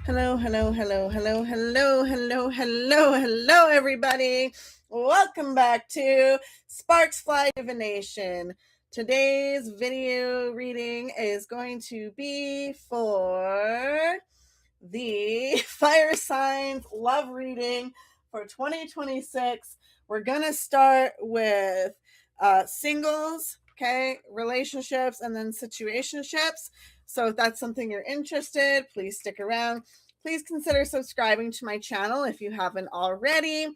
Hello, hello, hello, hello, hello, hello, hello, hello, everybody. Welcome back to Sparks Fly Divination. Today's video reading is going to be for the fire signs love reading for 2026. We're going to start with singles, okay, relationships, and then situationships. So if that's something you're interested, please stick around. Please consider subscribing to my channel if you haven't already.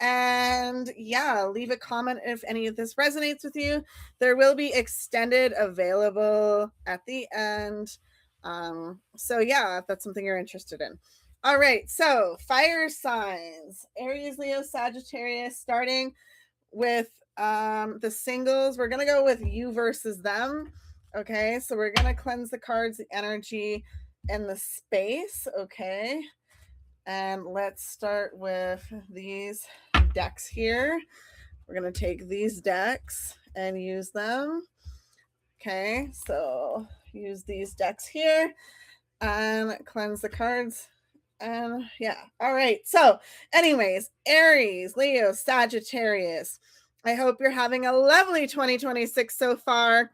And yeah, leave a comment if any of this resonates with you. There will be extended available at the end. So yeah, if that's something you're interested in. All right, so fire signs, Aries, Leo, Sagittarius, starting with the singles. We're gonna go with you versus them. Okay, so we're gonna cleanse the cards, the energy, and the space. Okay, and let's start with these decks here. We're gonna take these decks and use them. Okay, so use these decks here and cleanse the cards. And yeah, all right. So, anyways, Aries, Leo, Sagittarius, I hope you're having a lovely 2026 so far.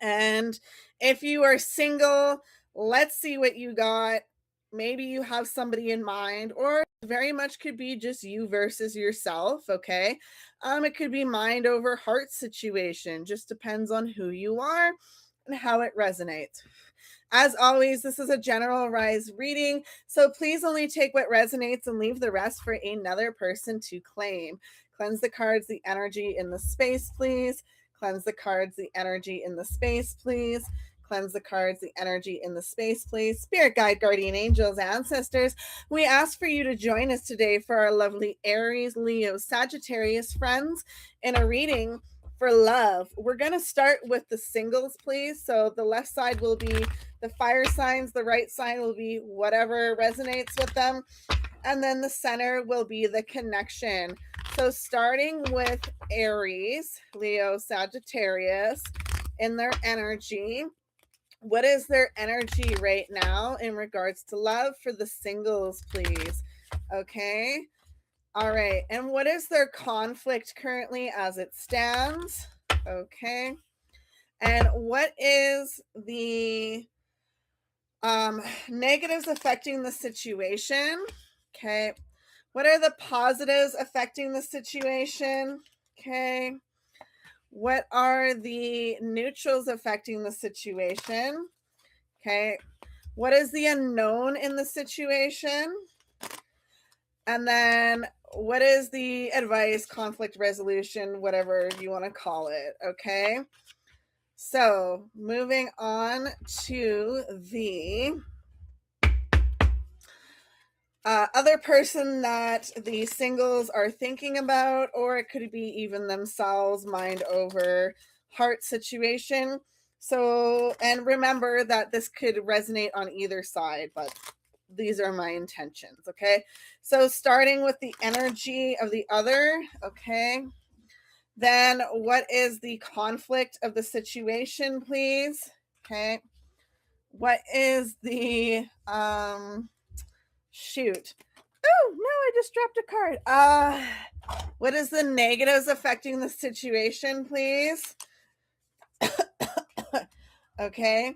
And if you are single, let's see what you got. Maybe you have somebody in mind, or very much could be just you versus yourself. Okay. It could be mind over heart situation. Just depends on who you are and how it resonates. As always, this is a generalized reading, so please only take what resonates and leave the rest for another person to claim. Cleanse the cards, the energy in the space, please. Cleanse the cards, the energy in the space, please. Cleanse the cards, the energy in the space, please. Spirit guide, guardian angels, ancestors, we ask for you to join us today for our lovely Aries, Leo, Sagittarius friends in a reading for love. We're going to start with the singles, please. So the left side will be the fire signs, the right side will be whatever resonates with them, and then the center will be the connection. So starting with Aries, Leo, Sagittarius, in their energy, what is their energy right now in regards to love for the singles, please? Okay. All right. And what is their conflict currently as it stands? Okay. And what is the negatives affecting the situation? Okay. What are the positives affecting the situation? Okay. What are the neutrals affecting the situation? Okay. What is the unknown in the situation? And then what is the advice, conflict resolution, whatever you want to call it? Okay. So moving on to the other person that the singles are thinking about, or it could be even themselves, mind over heart situation. So, and remember that this could resonate on either side, but these are my intentions. Okay. So starting with the energy of the other. Okay. Then what is the conflict of the situation, please? Okay. What is the shoot. Oh no, I just dropped a card. What is the negatives affecting the situation, please? Okay.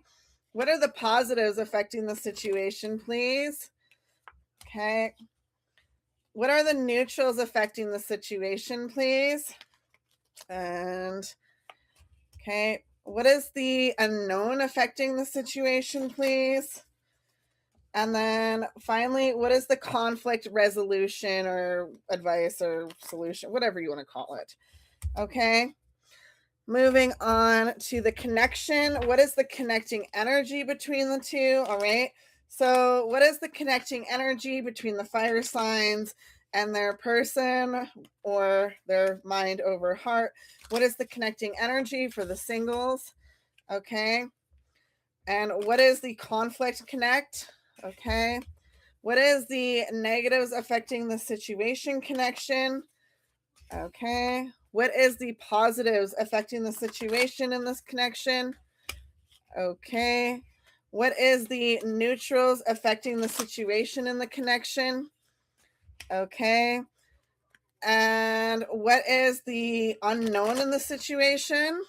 What are the positives affecting the situation, please? Okay. What are the neutrals affecting the situation, please? And okay, what is the unknown affecting the situation, please? And then finally, what is the conflict resolution or advice or solution, whatever you want to call it? Okay. Moving on to the connection. What is the connecting energy between the two? All right. So what is the connecting energy between the fire signs and their person or their mind over heart? What is the connecting energy for the singles? Okay. And what is the conflict connect? Okay. What is the negatives affecting the situation connection? Okay. What is the positives affecting the situation in this connection? Okay. What is the neutrals affecting the situation in the connection? Okay. And what is the unknown in the situation?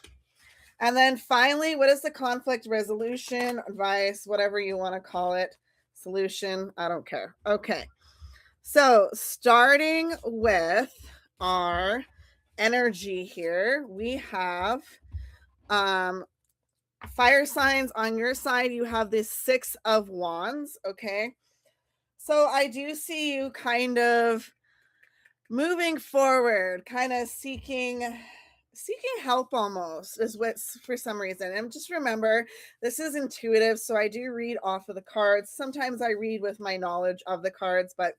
And then finally, what is the conflict resolution, advice, whatever you want to call it, solution? I don't care. Okay. So starting with our energy here, we have fire signs. On your side, you have this 6 of Wands. Okay. So I do see you kind of moving forward, kind of seeking help almost is what for some reason. And just remember, this is intuitive, so I do read off of the cards. Sometimes I read with my knowledge of the cards, but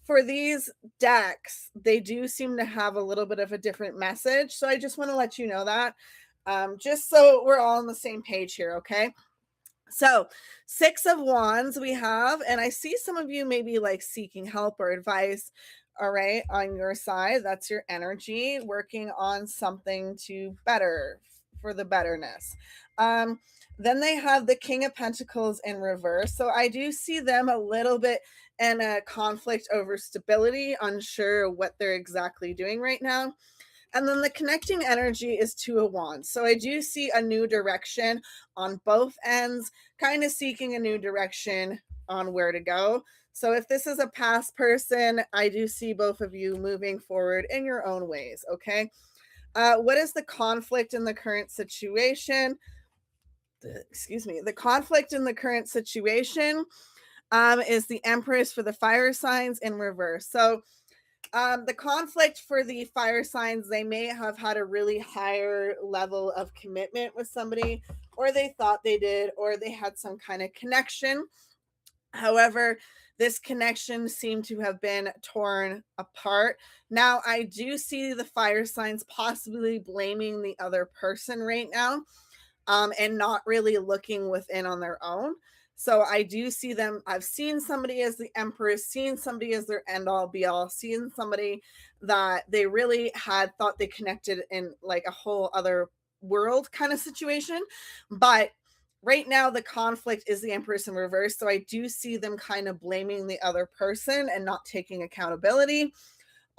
for these decks, they do seem to have a little bit of a different message. So I just want to let you know that, just so we're all on the same page here, okay? So 6 of Wands we have, and I see some of you maybe like seeking help or advice. All right, on your side, that's your energy working on something to better for the betterness. Then they have the King of Pentacles in reverse. So I do see them a little bit in a conflict over stability, unsure what they're exactly doing right now. And then the connecting energy is 2 of Wands. So I do see a new direction on both ends, kind of seeking a new direction on where to go. So if this is a past person, I do see both of you moving forward in your own ways, okay? What is the conflict in the current situation? Excuse me. The conflict in the current situation is the Empress for the fire signs in reverse. So the conflict for the fire signs, they may have had a really higher level of commitment with somebody, or they thought they did, or they had some kind of connection. However, this connection seemed to have been torn apart. Now, I do see the fire signs possibly blaming the other person right now, and not really looking within on their own. So I do see them. I've seen somebody as the Empress, seen somebody as their end all be all, seen somebody that they really had thought they connected in like a whole other world kind of situation. But right now, the conflict is the Empress in reverse. So I do see them kind of blaming the other person and not taking accountability.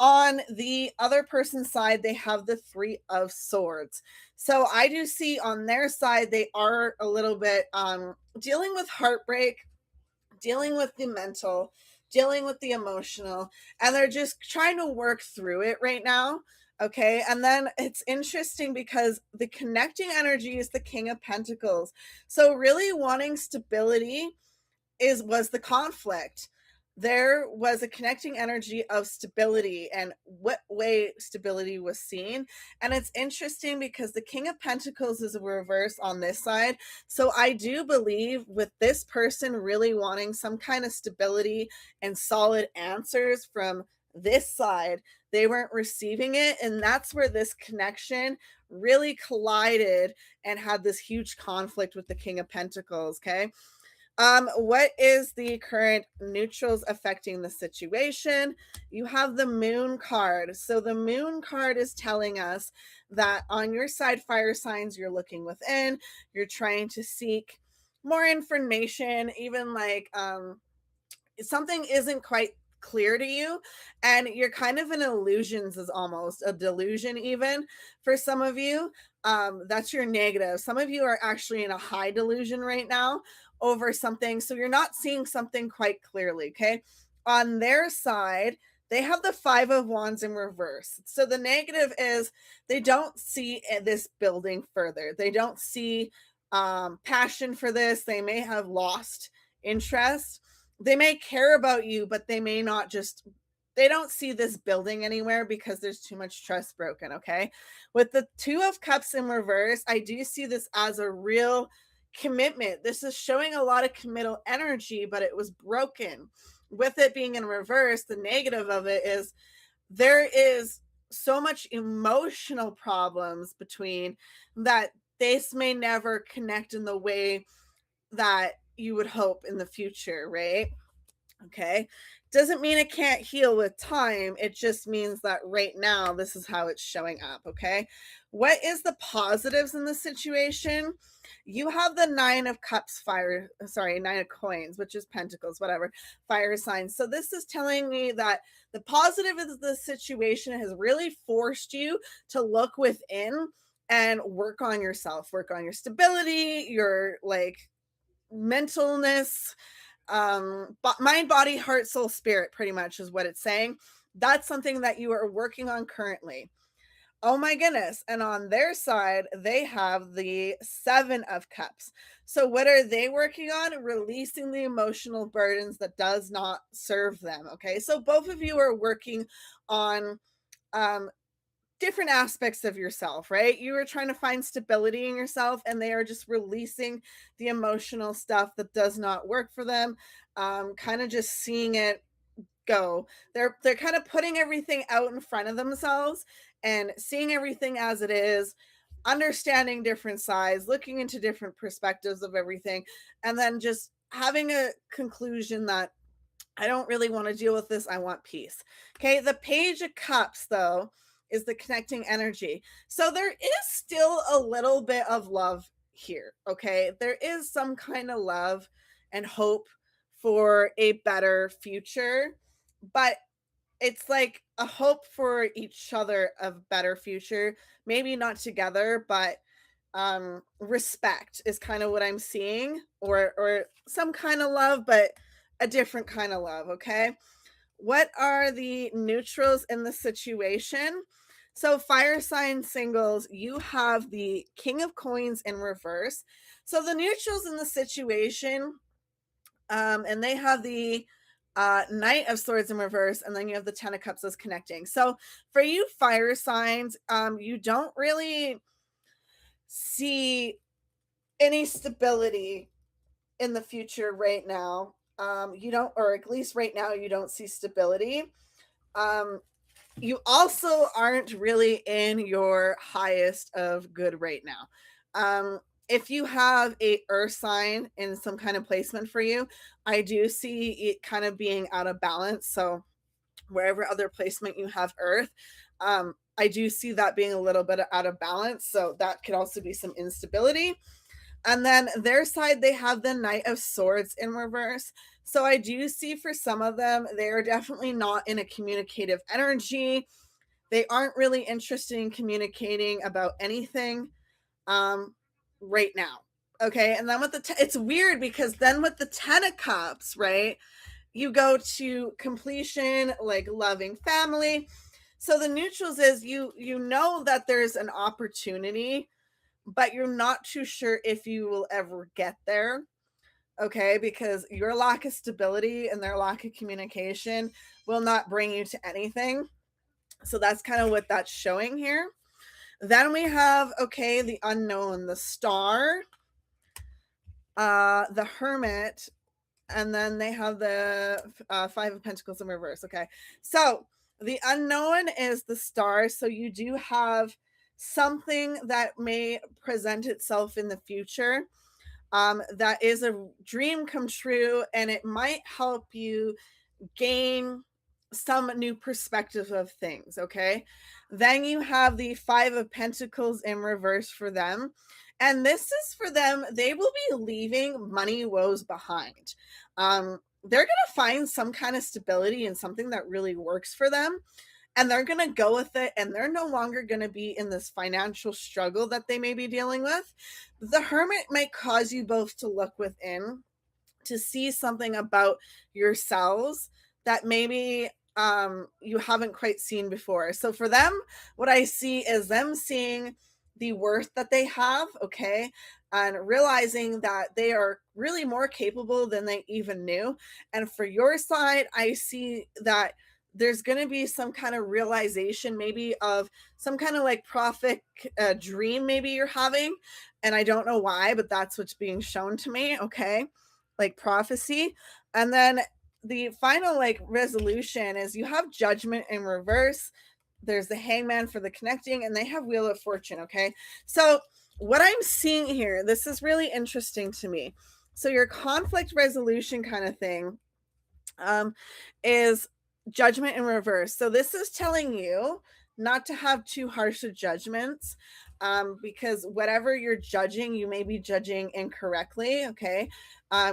On the other person's side, they have the 3 of Swords. So I do see on their side, they are a little bit dealing with heartbreak, dealing with the mental, dealing with the emotional, and they're just trying to work through it right now. Okay. And then it's interesting because the connecting energy is the King of Pentacles. So really wanting stability was the conflict. There was a connecting energy of stability and what way stability was seen. And it's interesting because the King of Pentacles is a reverse on this side. So I do believe with this person really wanting some kind of stability and solid answers from this side, they weren't receiving it. And that's where this connection really collided and had this huge conflict with the King of Pentacles. Okay. What is the current neutrals affecting the situation? You have the Moon card. So the Moon card is telling us that on your side, fire signs, you're looking within, you're trying to seek more information, even like something isn't quite clear to you, and you're kind of in illusions, is almost a delusion even for some of you. That's your negative. Some of you are actually in a high delusion right now over something, so you're not seeing something quite clearly. Okay, on their side, they have the 5 of Wands in reverse. So the negative is they don't see this building further. They don't see passion for this. They may have lost interest. They may care about you, but they may not just, they don't see this building anywhere because there's too much trust broken. Okay. With the 2 of Cups in reverse, I do see this as a real commitment. This is showing a lot of committal energy, but it was broken. With it being in reverse, the negative of it is there is so much emotional problems between that this may never connect in the way that you would hope in the future, right? Okay. Doesn't mean it can't heal with time. It just means that right now, this is how it's showing up. Okay. What is the positives in the situation? You have the Nine of Cups, Nine of Coins, which is Pentacles, whatever, fire signs. So this is telling me that the positive is the situation has really forced you to look within and work on yourself, work on your stability, your like mentalness, mind, body, heart, soul, spirit, pretty much is what it's saying. That's something that you are working on currently. Oh my goodness. And on their side, they have the Seven of Cups. So what are they working on? Releasing the emotional burdens that does not serve them. Okay. So both of you are working on different aspects of yourself, right? You are trying to find stability in yourself, and they are just releasing the emotional stuff that does not work for them. Kind of just seeing it go. They're kind of putting everything out in front of themselves and seeing everything as it is, understanding different sides, looking into different perspectives of everything, and then just having a conclusion that I don't really want to deal with this. I want peace. Okay. The Page of Cups, though, is the connecting energy. So there is still a little bit of love here. Okay. There is some kind of love and hope for a better future, but it's like a hope for each other of better future. Maybe not together, but respect is kind of what I'm seeing, or some kind of love, but a different kind of love. Okay. What are the neutrals in the situation? So fire sign singles, you have the King of Coins in reverse. So the neutrals in the situation, and they have the Knight of Swords in reverse, and then you have the Ten of Cups as connecting. So for you fire signs, you don't really see any stability in the future right now. You don't, or at least right now, you don't see stability. You also aren't really in your highest of good right now. If you have a earth sign in some kind of placement for you, I do see it kind of being out of balance. So wherever other placement you have earth, I do see that being a little bit out of balance. So that could also be some instability. And then their side, they have the Knight of Swords in reverse. So I do see for some of them, they are definitely not in a communicative energy. They aren't really interested in communicating about anything right now. Okay. And then with it's weird because then with the Ten of Cups, right, you go to completion, like loving family. So the neutrals is you know that there's an opportunity, but you're not too sure if you will ever get there. Okay, because your lack of stability and their lack of communication will not bring you to anything. So that's kind of what that's showing here. Then we have, okay, the Unknown, the Star, the Hermit, and then they have the Five of Pentacles in reverse. Okay, so the Unknown is the Star. So you do have something that may present itself in the future, that is a dream come true, and it might help you gain some new perspective of things. Okay, then you have the Five of Pentacles in reverse for them, and this is for them, they will be leaving money woes behind. They're going to find some kind of stability and something that really works for them, and they're going to go with it, and they're no longer going to be in this financial struggle that they may be dealing with. The Hermit might cause you both to look within to see something about yourselves that maybe you haven't quite seen before. So for them, what I see is them seeing the worth that they have, okay, and realizing that they are really more capable than they even knew. And for your side, I see that there's going to be some kind of realization, maybe of some kind of like prophetic dream maybe you're having, and I don't know why, but that's what's being shown to me. Okay, like prophecy. And then the final like resolution is you have Judgment in reverse, there's the Hangman for the connecting, and they have Wheel of Fortune. Okay, so what I'm seeing here, this is really interesting to me. So your conflict resolution kind of thing, is judgment in reverse. So this is telling you not to have too harsh of judgments, because whatever you're judging, you may be judging incorrectly. Okay.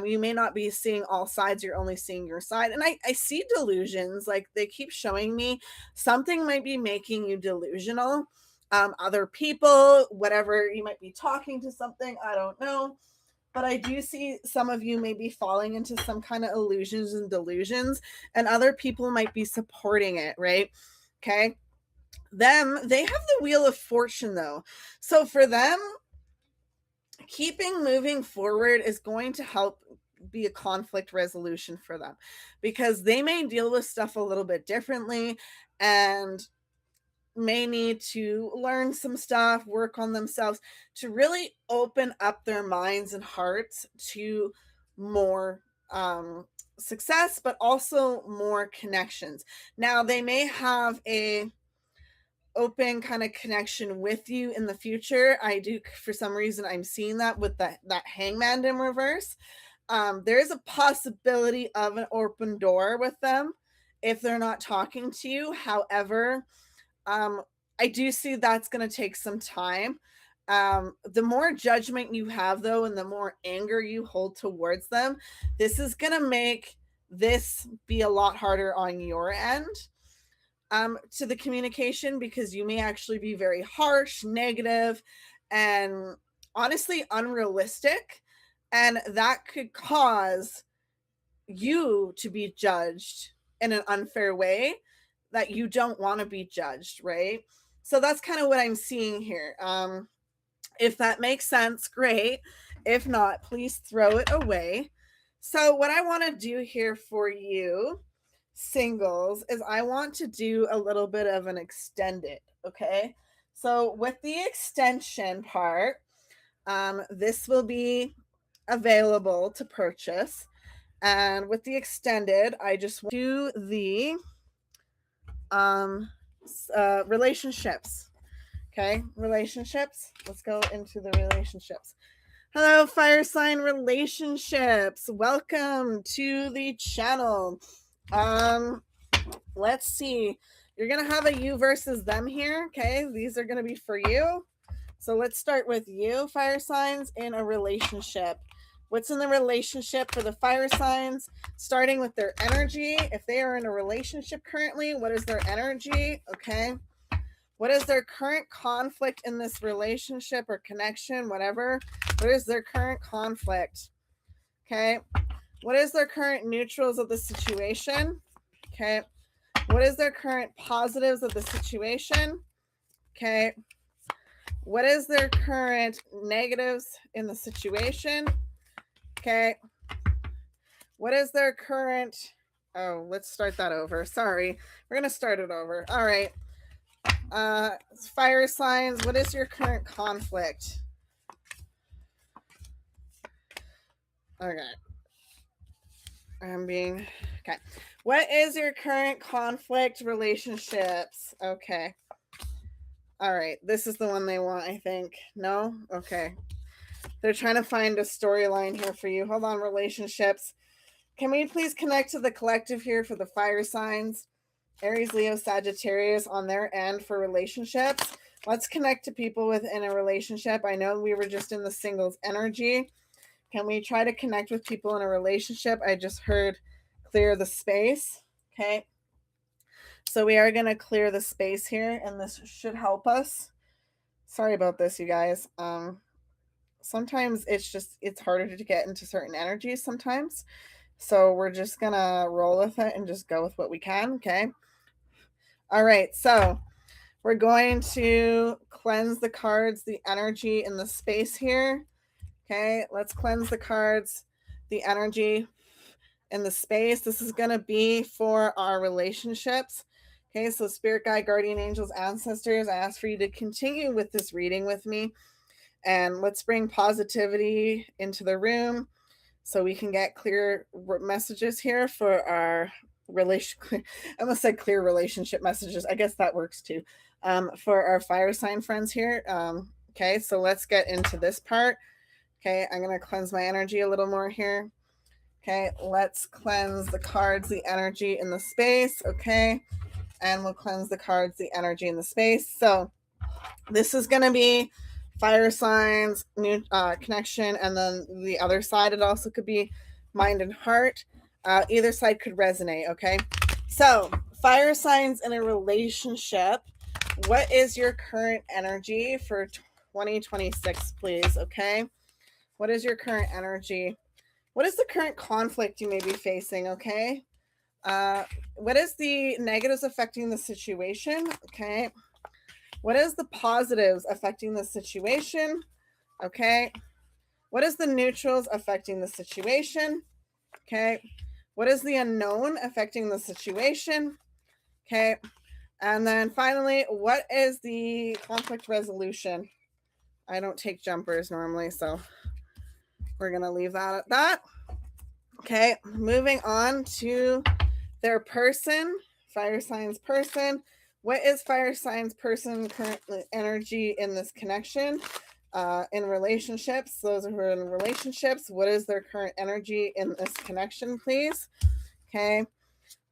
You may not be seeing all sides. You're only seeing your side. And I see delusions. Like they keep showing me something might be making you delusional. Other people, whatever, you might be talking to something, I don't know. But I do see some of you may be falling into some kind of illusions and delusions, and other people might be supporting it, right? Okay. They have the Wheel of Fortune though. So for them, keeping moving forward is going to help be a conflict resolution for them, because they may deal with stuff a little bit differently and may need to learn some stuff, work on themselves to really open up their minds and hearts to more success, but also more connections. Now, they may have a open kind of connection with you in the future. I do, for some reason, I'm seeing that with that Hangman in reverse. There is a possibility of an open door with them if they're not talking to you. However, I do see that's going to take some time. The more judgment you have, though, and the more anger you hold towards them, this is going to make this be a lot harder on your end, to the communication, because you may actually be very harsh, negative, and honestly unrealistic. And that could cause you to be judged in an unfair way that you don't want to be judged, right? So that's kind of what I'm seeing here. If that makes sense, great. If not, please throw it away. So what I want to do here for you singles is I want to do a little bit of an extended, okay? So with the extension part, this will be available to purchase. And with the extended, I just do the relationships. Okay, relationships. Let's go into the relationships. Hello, fire sign relationships. Welcome to the channel. Let's see. You're gonna have a you versus them here. Okay, these are gonna be for you. So let's start with you, fire signs, in a relationship. What's in the relationship for the fire signs? Starting with their energy. If they are in a relationship currently, what is their energy? Okay. What is their current conflict in this relationship or connection, whatever? What is their current conflict? Okay. What is their current neutrals of the situation? Okay. What is their current positives of the situation? Okay. What is their current negatives in the situation? Okay. What is their current... Oh, let's start that over. Sorry. We're going to start it over. All right. Fire signs, what is your current conflict? Okay. Okay. What is your current conflict relationships? Okay. All right. This is the one they want, I think. No? Okay. They're trying to find a storyline here for you. Hold on, relationships. Can we please connect to the collective here for the fire signs? Aries, Leo, Sagittarius on their end for relationships. Let's connect to people within a relationship. I know we were just in the singles energy. Can we try to connect with people in a relationship? I just heard clear the space. Okay. So we are going to clear the space here, and this should help us. Sorry about this, you guys. Sometimes it's harder to get into certain energies sometimes. So we're just going to roll with it and just go with what we can. Okay. All right. So we're going to cleanse the cards, the energy in the space here. Okay. Let's cleanse the cards, the energy in the space. This is going to be for our relationships. Okay. So spirit guide, guardian angels, ancestors, I ask for you to continue with this reading with me. And let's bring positivity into the room so we can get clear messages here for our I almost said clear relationship messages. I guess that works too. For our fire sign friends here. Okay, so let's get into this part. Okay, I'm going to cleanse my energy a little more here. Okay, let's cleanse the cards, the energy in the space. Okay, and we'll cleanse the cards, the energy in the space. So this is going to be fire signs, new connection, and then the other side, it also could be mind and heart. Either side could resonate. Okay, so fire signs in a relationship. What is your current energy for 2026, please? Okay, what is your current energy? What is the current conflict you may be facing? Okay, what is the negatives affecting the situation? Okay, what is the positives affecting the situation? Okay, what is the neutrals affecting the situation? Okay, what is the unknown affecting the situation? Okay, and then finally, what is the conflict resolution? I don't take jumpers normally, so we're going to leave that at that. Okay, moving on to their person, fire signs person. What is fire signs person current energy in this connection? In relationships, those who are in relationships, what is their current energy in this connection, please? Okay.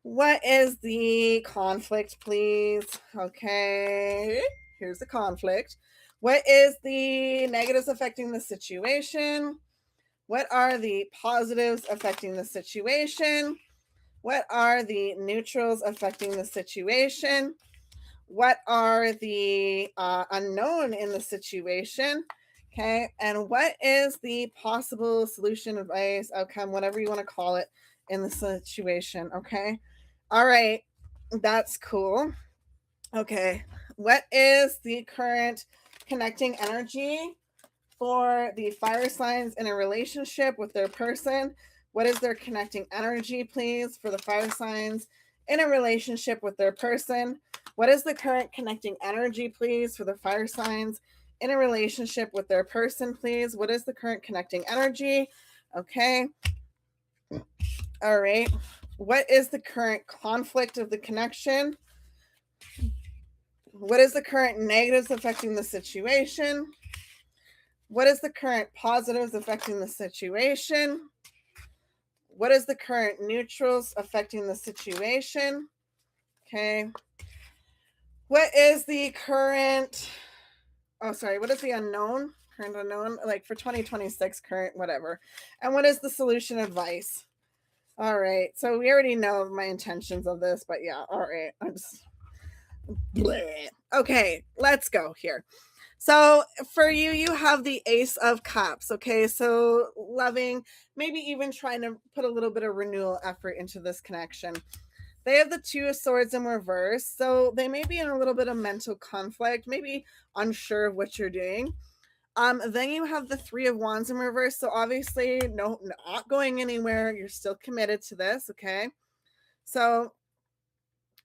What is the conflict, please? Okay. Here's the conflict. What is the negatives affecting the situation? What are the positives affecting the situation? What are the neutrals affecting the situation? What are the unknown in the situation? Okay. And what is the possible solution, advice, outcome, whatever you want to call it in the situation? Okay. All right. That's cool. Okay. What is the current connecting energy for the fire signs in a relationship with their person? What is their connecting energy, please, for the fire signs in a relationship with their person? What is the current connecting energy, please, for the fire signs in a relationship with their person, please? What is the current connecting energy? Okay. All right. What is the current conflict of the connection? What is the current negatives affecting the situation? What is the current positives affecting the situation? What is the current neutrals affecting the situation? Okay. What is the current, what is the unknown? Current unknown, like for 2026, current, whatever. And what is the solution advice? All right. So we already know my intentions of this, but yeah. All right. I'm just. Bleh. Okay. Let's go here. So for you, you have the Ace of Cups. Okay. So loving, maybe even trying to put a little bit of renewal effort into this connection. They have the Two of Swords in reverse. So they may be in a little bit of mental conflict, maybe unsure of what you're doing. Then you have the Three of Wands in reverse. So obviously, no, not going anywhere. You're still committed to this. Okay. So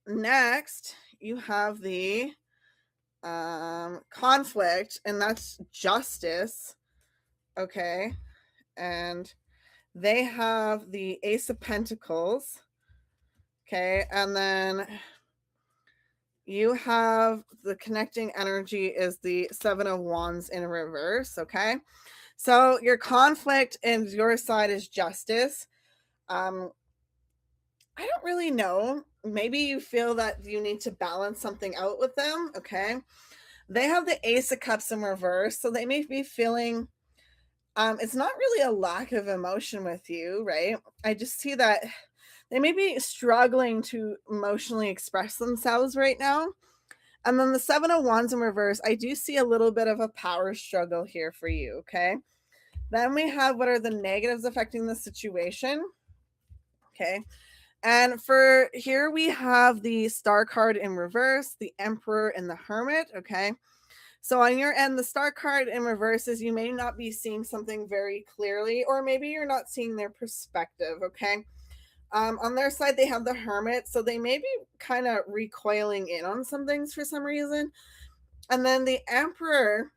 next, you have the conflict, and that's Justice. Okay. And they have the Ace of Pentacles. Okay. And then you have the connecting energy is the Seven of Wands in reverse. Okay. So your conflict and your side is Justice. I don't really know. Maybe you feel that you need to balance something out with them. Okay. They have the Ace of Cups in reverse. So they may be feeling it's not really a lack of emotion with you, right? I just see that they may be struggling to emotionally express themselves right now. And then the Seven of Wands in reverse, I do see a little bit of a power struggle here for you, okay? Then we have what are the negatives affecting the situation, okay? And for here we have the Star card in reverse, the Emperor and the Hermit, okay? So on your end, the Star card in reverse is you may not be seeing something very clearly, or maybe you're not seeing their perspective, okay? On their side, they have the Hermit, so they may be kind of recoiling in on some things for some reason. And then the Emperor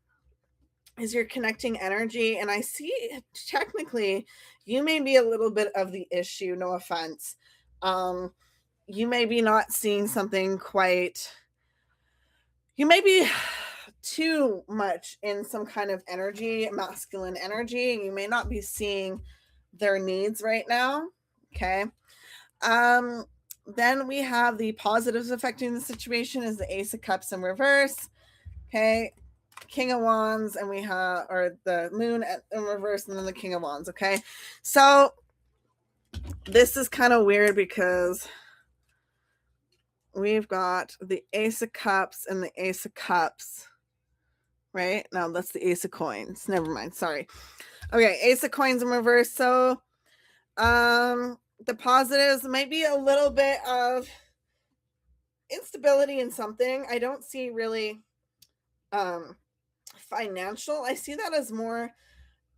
is your connecting energy, and I see technically you may be a little bit of the issue, no offense. You may be not seeing something quite, you may be too much in some kind of energy, masculine energy. You may not be seeing their needs right now. Okay. Then we have the positives affecting the situation is the Ace of Cups in reverse. Okay. King of Wands, and we have, or the Moon in reverse, and then the King of Wands. Okay. So this is kind of weird because we've got the Ace of Cups and the Ace of Cups. Right? No, that's the Ace of Coins. Never mind. Sorry. Okay. Ace of Coins in reverse. So, the positives might be a little bit of instability in something. I don't see really financial. I see that as more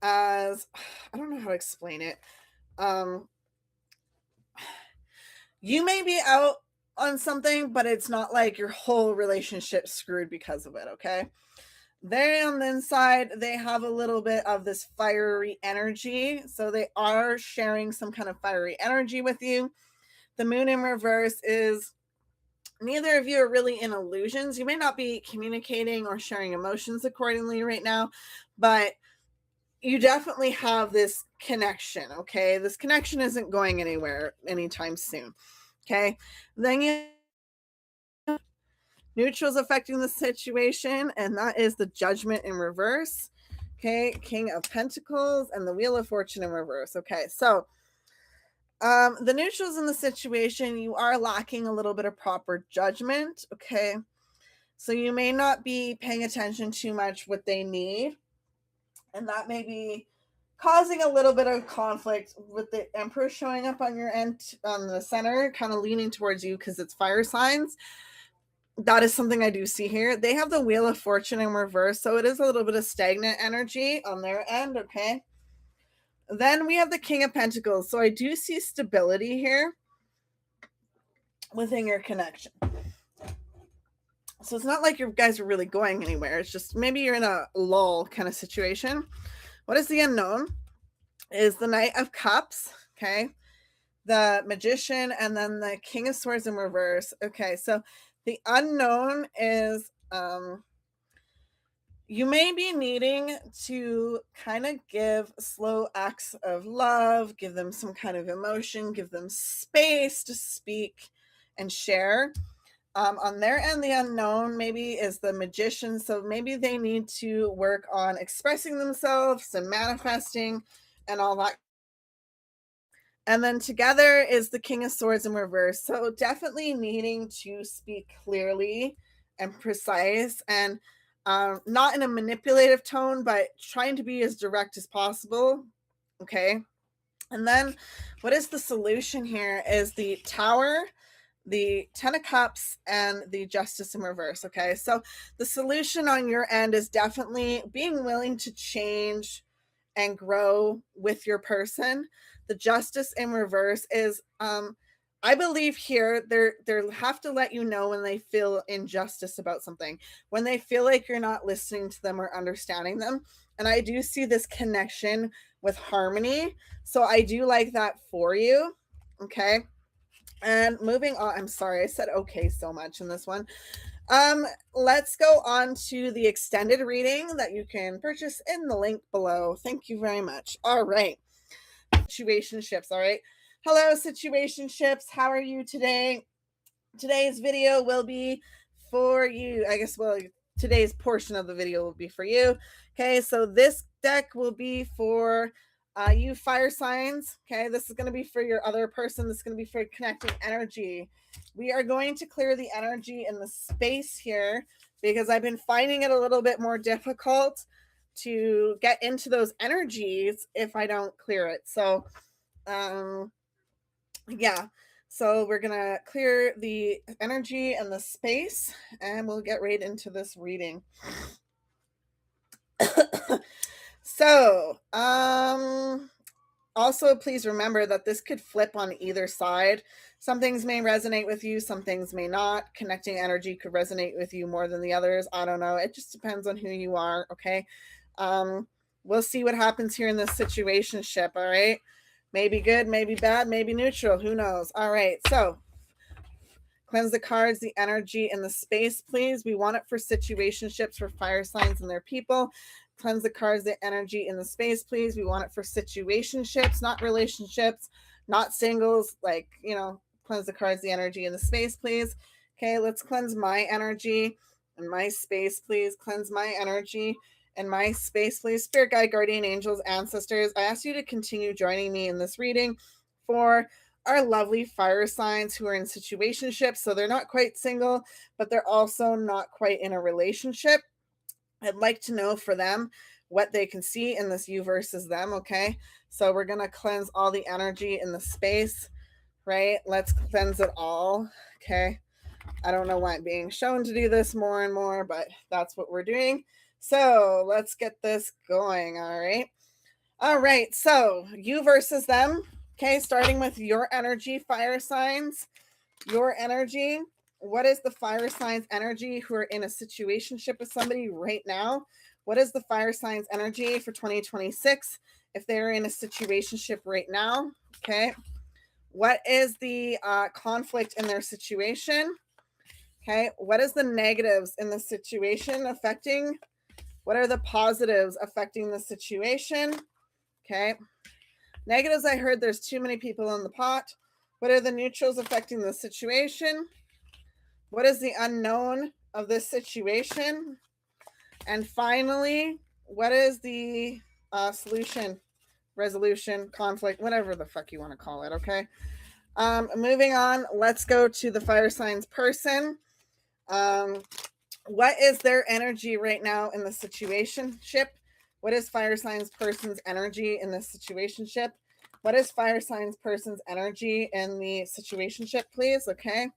as, I don't know how to explain it. You may be out on something, but it's not like your whole relationship screwed because of it. Okay. They on the inside, they have a little bit of this fiery energy. So they are sharing some kind of fiery energy with you. The Moon in reverse is neither of you are really in illusions. You may not be communicating or sharing emotions accordingly right now, but you definitely have this connection. Okay. This connection isn't going anywhere anytime soon. Okay. Then you neutrals affecting the situation, and that is the Judgment in reverse. Okay, King of Pentacles and the Wheel of Fortune in reverse. Okay, so the neutrals in the situation, you are lacking a little bit of proper judgment. Okay, so you may not be paying attention too much what they need, and that may be causing a little bit of conflict with the Emperor showing up on your end, on the center, kind of leaning towards you because it's fire signs. That is something I do see here. They have the Wheel of Fortune in reverse, so it is a little bit of stagnant energy on their end. Okay. Then we have the King of Pentacles. So I do see stability here within your connection. So it's not like you guys are really going anywhere. It's just maybe you're in a lull kind of situation. What is the unknown? Is the Knight of Cups. Okay. The Magician, and then the King of Swords in reverse. Okay. So the unknown is you may be needing to kind of give slow acts of love, give them some kind of emotion, give them space to speak and share. On their end, the unknown maybe is the Magician. So maybe they need to work on expressing themselves and manifesting and all that. And then together is the King of Swords in reverse. So definitely needing to speak clearly and precise, and not in a manipulative tone, but trying to be as direct as possible. Okay. And then what is the solution here is the Tower, the Ten of Cups, and the Justice in reverse. Okay. So the solution on your end is definitely being willing to change and grow with your person. The Justice in reverse is I believe here they have to let you know when they feel injustice about something, when they feel like you're not listening to them or understanding them. And I do see this connection with harmony. So I do like that for you. Okay. And moving on, I'm sorry, I said okay so much in this one. Let's go on to the extended reading that you can purchase in the link below. Thank you very much. All right. Situationships. All right. Hello, situationships. How are you today? Today's video will be for you. I guess, well, today's portion of the video will be for you. Okay. So this deck will be for you fire signs. Okay. This is going to be for your other person. This is going to be for connecting energy. We are going to clear the energy in the space here because I've been finding it a little bit more difficult to get into those energies if I don't clear it. So, yeah. So we're going to clear the energy and the space, and we'll get right into this reading. So, also, please remember that this could flip on either side. Some things may resonate with you, some things may not. Connecting energy could resonate with you more than the others. I don't know. It just depends on who you are, okay? We'll see what happens here in this situationship, all right? Maybe good, maybe bad, maybe neutral. Who knows? All right, so cleanse the cards, the energy, and the space, please. We want it for situationships, for fire signs and their people. cleanse the cards, the energy in the space, please. We want it for situationships, not relationships, not singles. Like, you know, cleanse the cards, the energy in the space, please. Okay, let's cleanse my energy and my space, please. Cleanse my energy and my space, please. Spirit guide, guardian angels, ancestors, I ask you to continue joining me in this reading for our lovely fire signs who are in situationships. So they're not quite single, but they're also not quite in a relationship. I'd like to know for them what they can see in this you versus them, okay? So we're going to cleanse all the energy in the space, right? Let's cleanse it all, okay? I don't know why I'm being shown to do this more and more, but that's what we're doing. So let's get this going, all right? All right, so you versus them, okay? Starting with your energy, fire signs, your energy. What is the fire signs energy who are in a situationship with somebody right now? What is the fire signs energy for 2026 if they're in a situationship right now? Okay. What is the conflict in their situation? Okay. What is the negatives in the situation affecting? What are the positives affecting the situation? Okay. Negatives, I heard there's too many people in the pot. What are the neutrals affecting the situation? What is the unknown of this situation? And finally, what is the solution, resolution, conflict, whatever the fuck you want to call it, okay? Moving on, let's go to the fire signs person. What is their energy right now in the situationship? What is fire signs person's energy in the situationship? What is fire signs person's energy in the situationship, please? Okay.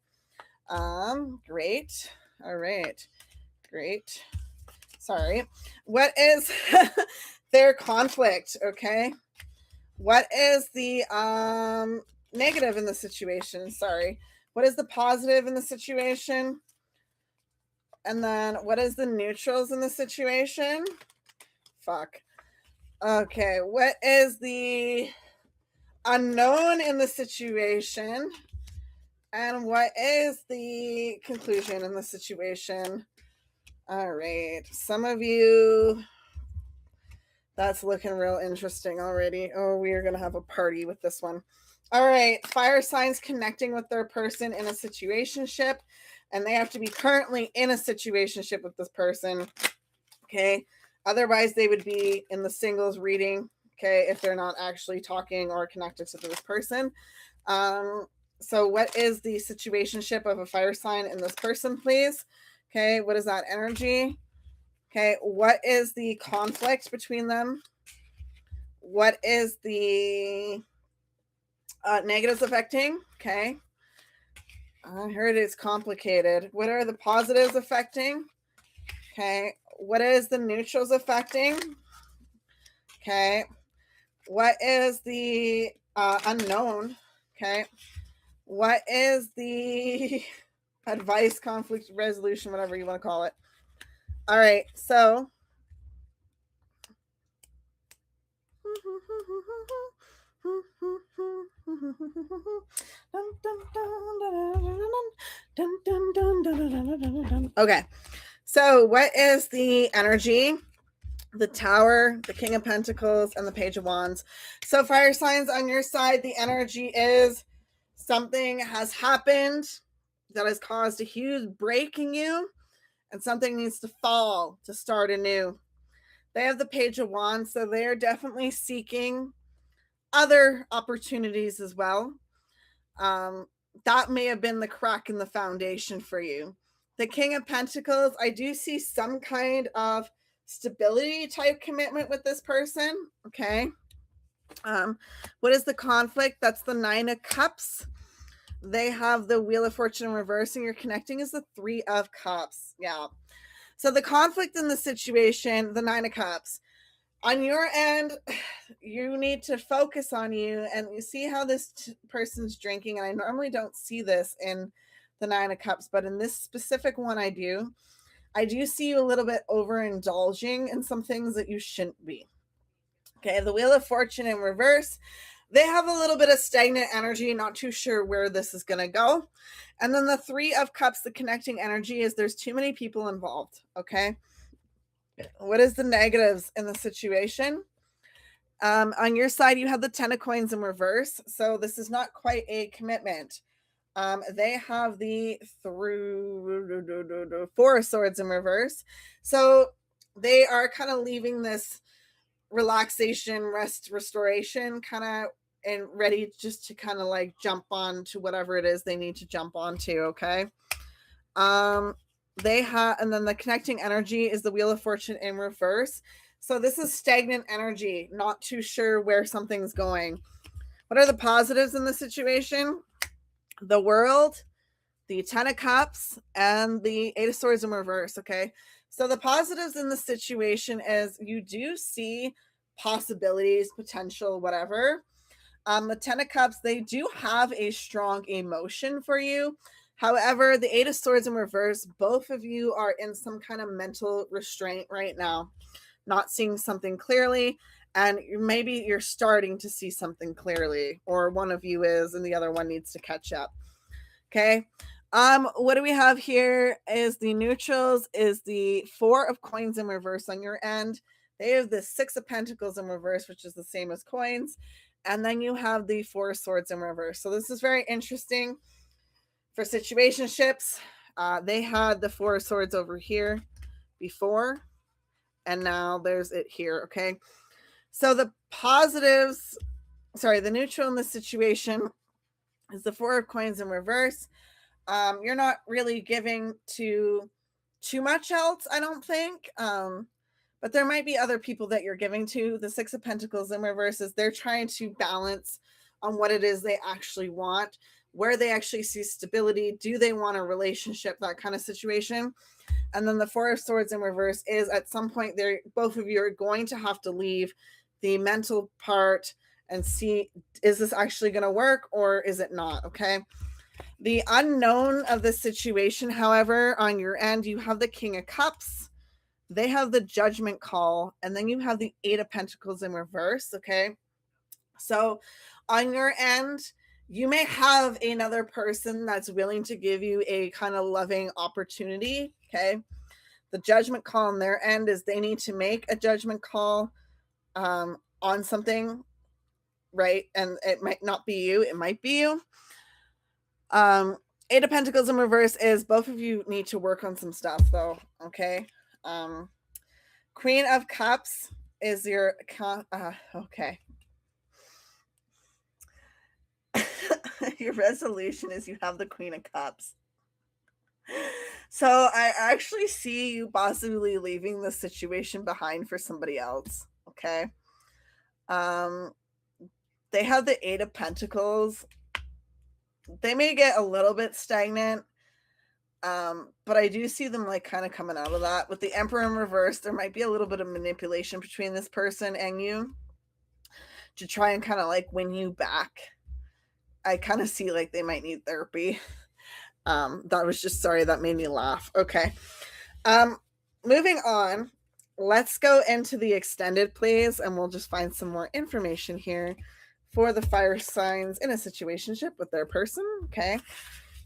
Great. All right. Great. Sorry. What is their conflict? Okay. What is the negative in the situation? Sorry. What is the positive in the situation? And then what is the neutrals in the situation? Fuck. Okay. What is the unknown in the situation? And what is the conclusion in the situation? All right. Some of you, that's looking real interesting already. Oh, we are going to have a party with this one. All right. Fire signs connecting with their person in a situationship. And they have to be currently in a situationship with this person. Okay. Otherwise, they would be in the singles reading. Okay. If they're not actually talking or connected to this person. So what is the situationship of a fire sign in this person, please? Okay, what is that energy? Okay, what is the conflict between them? What is the negatives affecting? Okay, I heard it's complicated. What are the positives affecting? Okay, what is the neutrals affecting? Okay, what is the unknown? Okay. What is the advice, conflict resolution, whatever you want to call it? All right, so okay, so what is the energy? The Tower, the King of Pentacles, and the Page of Wands. So fire signs on your side, the energy is something has happened that has caused a huge break in you, and something needs to fall to start anew. They have the Page of Wands, so they are definitely seeking other opportunities as well. That may have been the crack in the foundation for you. The King of Pentacles, I do see some kind of stability type commitment with this person. Okay. What is the conflict? That's the Nine of Cups. They have the Wheel of Fortune in reverse, and you're connecting is the Three of Cups. Yeah. So the conflict in the situation, the Nine of Cups. On your end, you need to focus on you, and you see how this person's drinking. And I normally don't see this in the Nine of Cups, but in this specific one, I do. I do see you a little bit overindulging in some things that you shouldn't be. Okay, the Wheel of Fortune in reverse. They have a little bit of stagnant energy, not too sure where this is going to go. And then the Three of Cups, the connecting energy is there's too many people involved, okay? What is the negatives in the situation? On your side, you have the 10 of coins in reverse. So this is not quite a commitment. They have the Four of Swords in reverse. So they are kind of leaving this relaxation, rest, restoration kind of and ready just to kind of like jump on to whatever it is they need to jump onto. Okay. They have, and then the connecting energy is the Wheel of Fortune in reverse. So this is stagnant energy, not too sure where something's going. What are the positives in the situation? The World, the 10 of Cups, and the 8 of Swords in reverse. Okay. So the positives in the situation is you do see possibilities, potential, whatever. The 10 of Cups, they do have a strong emotion for you. However, the 8 of Swords in reverse, both of you are in some kind of mental restraint right now, not seeing something clearly. And maybe you're starting to see something clearly, or one of you is, and the other one needs to catch up. Okay. What do we have here is the neutrals is the 4 of coins in reverse on your end. They have the 6 of pentacles in reverse, which is the same as coins. And then you have the 4 of swords in reverse. So this is very interesting for situationships. They had the 4 of swords over here before, and now there's it here. Okay. So the positives, the neutral in the situation is the 4 of coins in reverse. You're not really giving to too much else, I don't think. But there might be other people that you're giving to. The 6 of pentacles in reverse is they're trying to balance on what it is they actually want, where they actually see stability. Do they want a relationship, that kind of situation? And then the 4 of swords in reverse is at some point they're both of you are going to have to leave the mental part and see, is this actually going to work or is it not? Okay. The unknown of the situation, however, on your end, you have the King of Cups. They have the Judgment Call, and then you have the 8 of Pentacles in reverse. Okay. So on your end, you may have another person that's willing to give you a kind of loving opportunity. Okay. The Judgment Call on their end is they need to make a judgment call on something, right? And it might not be you. It might be you. 8 of Pentacles in reverse is both of you need to work on some stuff though. Okay. Queen of Cups is your, okay. Your resolution is you have the Queen of Cups. So I actually see you possibly leaving the situation behind for somebody else. Okay. They have the 8 of Pentacles. They may get a little bit stagnant. But I do see them like kind of coming out of that. With the Emperor in reverse, there might be a little bit of manipulation between this person and you to try and kind of like win you back. I kind of see like they might need therapy. That was just, sorry, that made me laugh. Okay. Moving on, let's go into the extended, please, and we'll just find some more information here for the fire signs in a situationship with their person. Okay.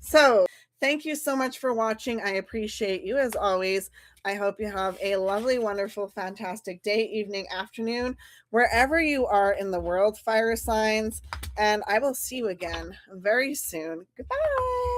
So thank you so much for watching. I appreciate you as always. I hope you have a lovely, wonderful, fantastic day, evening, afternoon, wherever you are in the world, fire signs. And I will see you again very soon. Goodbye.